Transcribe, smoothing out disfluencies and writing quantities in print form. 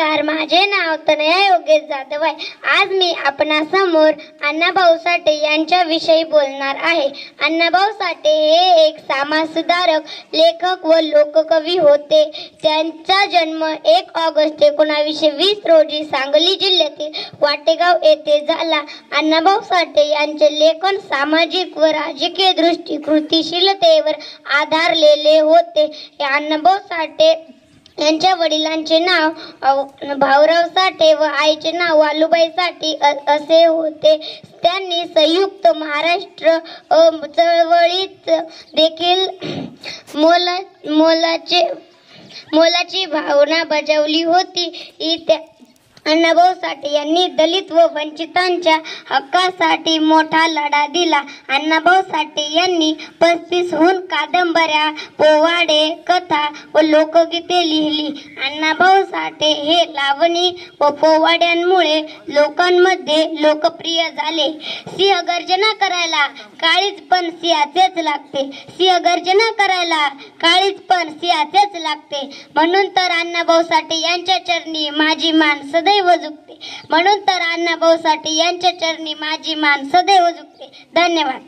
नमस्कार, माझे नाव तनया योगेश जाधव आहे. आज मी आपणासमोर अण्णाभाऊ साठे यांच्याविषयी बोलणार आहे. अण्णाभाऊ साठे हे एक समाजसुधारक, लेखक व लोककवी होते. त्यांचा जन्म 1 ऑगस्ट 1920 रोजी सांगली जिल्ह्यातील वाटेगाव येथे झाला. अण्णाभाऊ साठे यांचे लेखन सामाजिक व राजकीय दृष्टी कृतिशीलतेवर आधारलेले होते. अण्णाभाऊ साठे यांच्या वडिलांचे नाव भाऊराव साठे व आईचे नाव वालुबाई साठे असे होते. त्यांनी संयुक्त महाराष्ट्र चळवळीत देखील मोलाची भावना बजावली होती. अण्णाभाऊ साठे यांनी दलित व वंचितांच्या हक्कासाठी मोठा लढा दिला. अण्णाभाऊ साठे यांनी 35हून कादंबऱ्या, पोवाडे, कथा व लोकगीते लिहिली. अण्णाभाऊ साठे हे लावणी व पोवाड्यांमुळे लोकांमध्ये लोकप्रिय झाले. सिंहगर्जना करायला काळीज पण सिंहाचेच लागते, सिंहगर्जना करायला काळीज पण सिंहाचेच लागते. म्हणून तर अण्णाभाऊ साठे यांच्या चरणी माझी मान सदैव झुकते. म्हणून तर अण्णाभाऊ साठे यांच्या चरणी माझी मान सदैव झुकते. धन्यवाद.